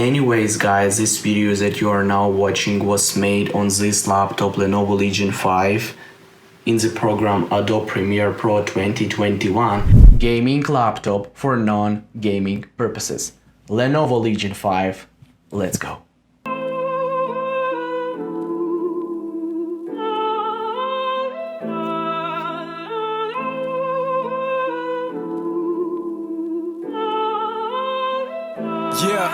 Anyways guys, this video that you are now watching was made on this laptop Lenovo Legion 5 in the program Adobe Premiere Pro 2021 gaming laptop for non-gaming purposes. Lenovo Legion 5, let's go. Yeah,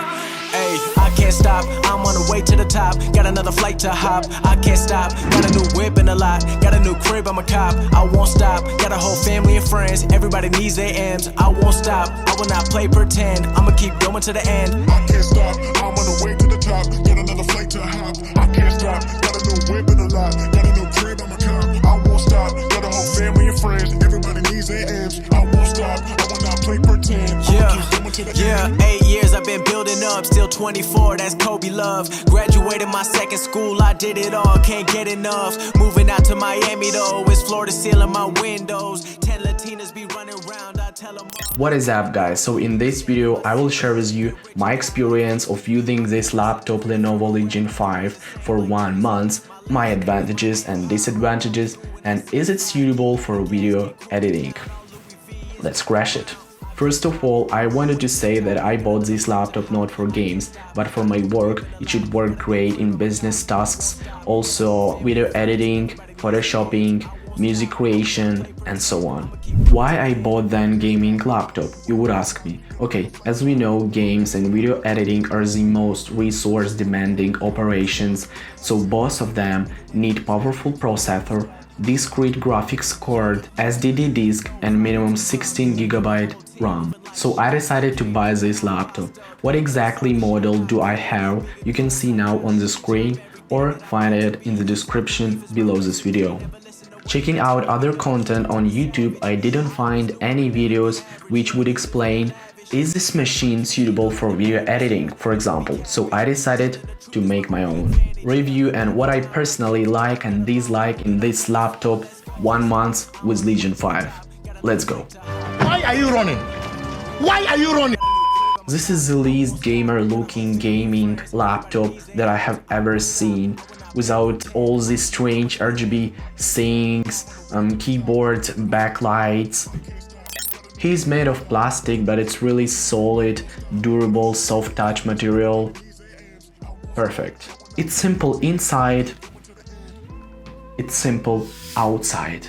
ayy, I can't stop, I'm on the way to the top. Got another flight to hop, I can't stop. Got a new whip and a lot, got a new crib, I'm a cop. I won't stop, got a whole family and friends. Everybody needs their M's, I won't stop. I will not play pretend, I'ma keep going to the end. I can't stop, I'm on the way to the top. Got another flight to hop, I can't stop. Got a new whip and a lot, got a new crib, I'm a cop. I won't stop, got a whole family and friends. Everybody needs their M's, I won't stop. I will not play pretend, I'ma keep going to the end. 8 years I've been building up, still 24, that's Kobe love. Graduated my second school, I did it all, can't get enough. Moving out to Miami though, it's floor to ceiling my windows. 10 Latinas be running around, I tell them all. What is up guys, so in this video I will share with you my experience of using this laptop Lenovo Legion 5 for 1 month, my advantages and disadvantages, and is it suitable for video editing. Let's crash it. First of all, I wanted to say that I bought this laptop not for games, but for my work. It should work great in business tasks, also video editing, photoshopping, music creation, and so on. Why I bought then gaming laptop, you would ask me. Okay, as we know, games and video editing are the most resource demanding operations, so both of them need powerful processor, discrete graphics card, SSD disk, and minimum 16GB RAM. So I decided to buy this laptop. What exactly model do I have? You can see now on the screen or find it in the description below this video. Checking out other content on YouTube, I didn't find any videos which would explain is this machine suitable for video editing, for example, so I decided to make my own review and what I personally like and dislike in this laptop 1 month with Legion 5. Let's go. Why are you running? Why are you running? This is the least gamer looking gaming laptop that I have ever seen, without all these strange RGB things, keyboard backlights. He's made of plastic, but it's really solid, durable, soft touch material. Perfect. It's simple inside, it's simple outside.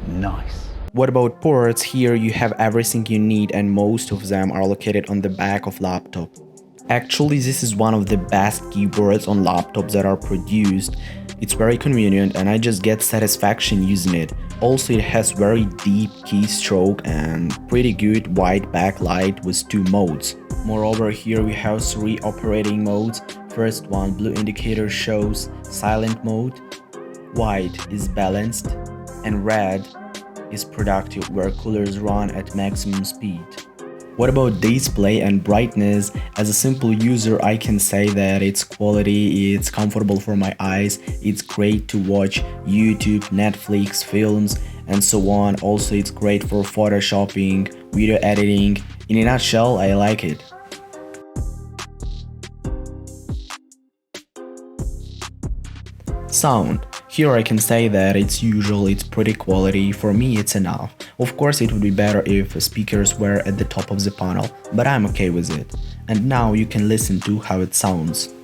Nice. What about ports? Here you have everything you need and most of them are located on the back of laptop. Actually, this is one of the best keyboards on laptops that are produced. It's very convenient and I just get satisfaction using it. Also, it has very deep keystroke and pretty good white backlight with 2 modes. Moreover, here we have 3 operating modes. First one, blue indicator shows silent mode, white is balanced, and red is productive where coolers run at maximum speed. What about display and brightness? As a simple user, I can say that it's quality, it's comfortable for my eyes, it's great to watch YouTube, Netflix, films, and so on. Also, it's great for photoshopping, video editing. In a nutshell, I like it. Sound. Here I can say that it's usual, it's pretty quality, for me it's enough. Of course it would be better if speakers were at the top of the panel, but I'm okay with it. And now you can listen to how it sounds.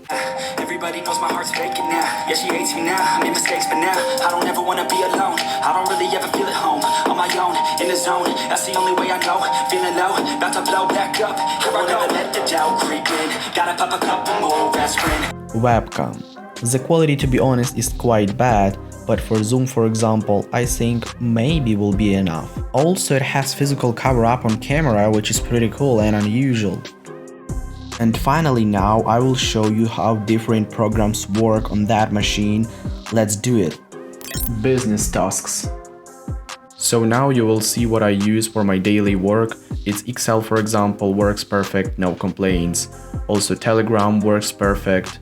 Everybody knows my heart's faking now. Yeah, she hates me now, I made mistakes but now I don't ever wanna be alone. I don't really ever feel at home. On my own, in the zone, that's the only way I know. Feeling low, about to blow back up. Here I go, let the doubt creep in. Gotta pop a couple more aspirin. Webcam. The quality, to be honest, is quite bad, but for zoom, for example, I think maybe will be enough. Also, it has physical cover-up on camera, which is pretty cool and unusual. And finally now, I will show you how different programs work on that machine. Let's do it. Business tasks. So now you will see what I use for my daily work. It's Excel, for example, works perfect, no complaints. Also Telegram works perfect.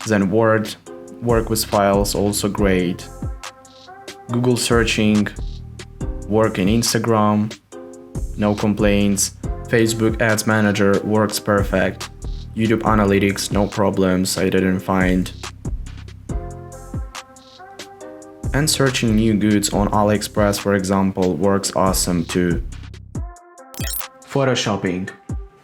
Then Word, work with files, also great. Google searching, work in Instagram, no complaints. Facebook Ads Manager works perfect. YouTube Analytics, no problems, I didn't find. And searching new goods on AliExpress, for example, works awesome too. Photoshopping.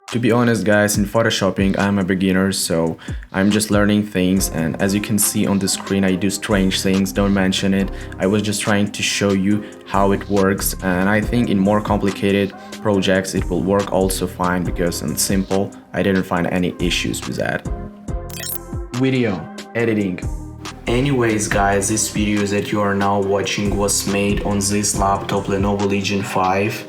To be honest guys, in Photoshopping I'm a beginner, so I'm just learning things, and as you can see on the screen I do strange things, don't mention it. I was just trying to show you how it works, and I think in more complicated projects it will work also fine, because in simple I didn't find any issues with that. Video editing. Anyways guys, this video that you are now watching was made on this laptop Lenovo Legion 5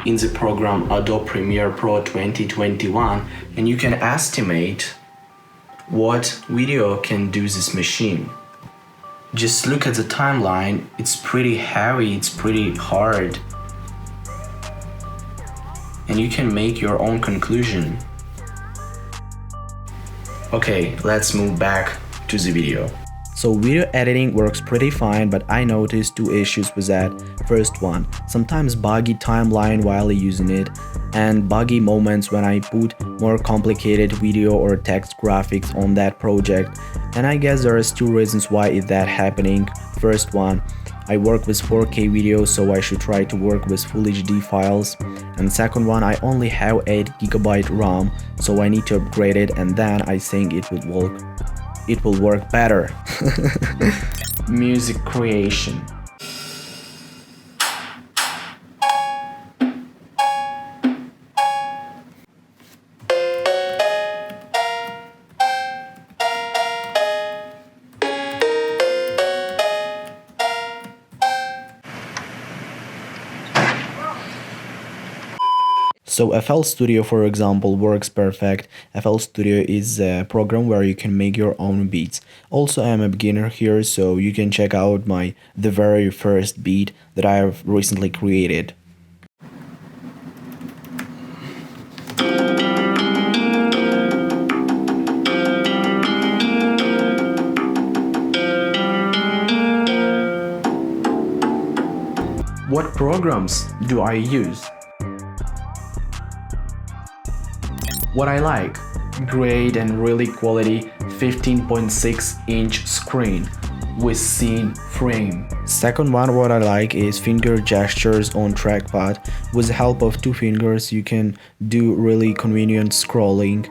in the program Adobe Premiere Pro 2021, and you can estimate what video can do this machine. Just look at the timeline, it's pretty heavy, it's pretty hard, and you can make your own conclusion. Okay, let's move back to the video. So video editing works pretty fine, but I noticed two issues with that. First one, sometimes buggy timeline while using it, and buggy moments when I put more complicated video or text graphics on that project. And I guess there is two reasons why is that happening. First one, I work with 4K video, so I should try to work with Full HD files. And second one, I only have 8GB RAM, so I need to upgrade it, and then I think it will work better. Music creation. So FL Studio, for example, works perfect. FL Studio is a program where you can make your own beats. Also, I'm a beginner here, so you can check out the very first beat that I have recently created. What programs do I use? What I like, great and really quality 15.6-inch screen with scene frame. Second one, what I like is finger gestures on trackpad. With the help of two fingers you can do really convenient scrolling.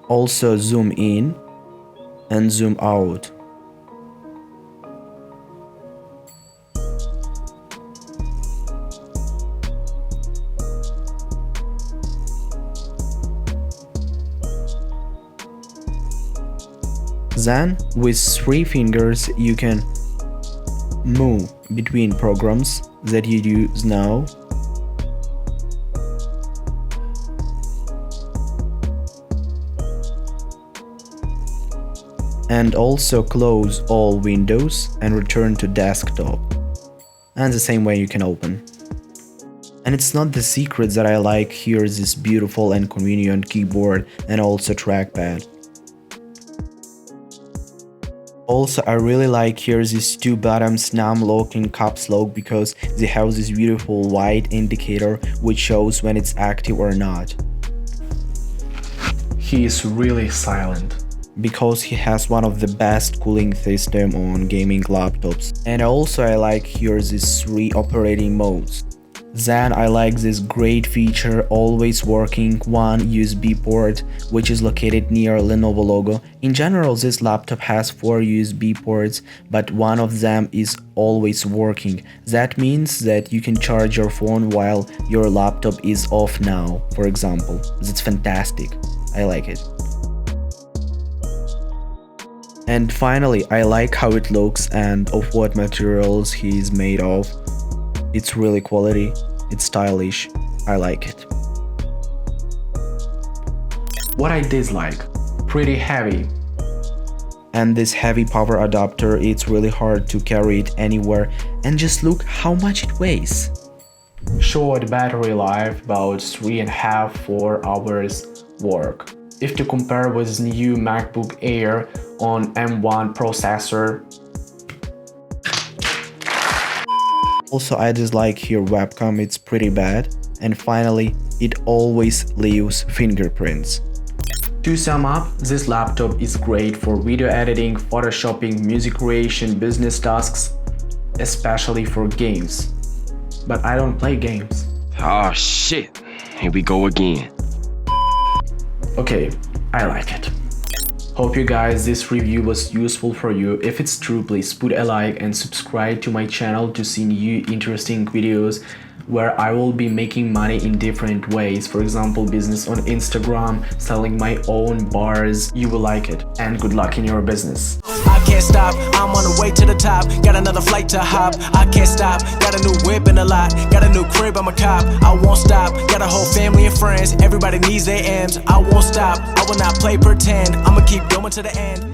Also zoom in and zoom out. Then, with three fingers, you can move between programs that you use now. And also close all windows and return to desktop. And the same way you can open. And it's not the secret that I like here, this beautiful and convenient keyboard and also trackpad. Also, I really like here these two buttons, num lock and caps lock, because they have this beautiful white indicator which shows when it's active or not. He is really silent. Because he has one of the best cooling system on gaming laptops. And also I like here these three operating modes. Then I like this great feature, always working one USB port, which is located near Lenovo logo. In general, this laptop has 4 USB ports, but one of them is always working. That means that you can charge your phone while your laptop is off now, for example. That's fantastic. I like it. And finally, I like how it looks and of what materials he's made of. It's really quality, it's stylish, I like it. What I dislike, pretty heavy. And this heavy power adapter, it's really hard to carry it anywhere, and just look how much it weighs. Short battery life, about 3.5–4 hours work. If to compare with new MacBook Air on M1 processor, Also, I dislike your webcam, it's pretty bad. And finally, it always leaves fingerprints. To sum up, this laptop is great for video editing, photoshopping, music creation, business tasks, especially for games. But I don't play games. Oh shit, here we go again. Okay, I like it. Hope you guys this review was useful for you. If it's true, please put a like and subscribe to my channel to see new interesting videos where I will be making money in different ways. For example, business on Instagram, selling my own bars. You will like it. And good luck in your business. I can't stop, I'm on the way to the top. Got another flight to hop, I can't stop. Got a new whip and a lot, got a new crib, I'm a cop. I won't stop, got a whole family and friends. Everybody needs their M's, I won't stop. I will not play pretend, I'ma keep going to the end.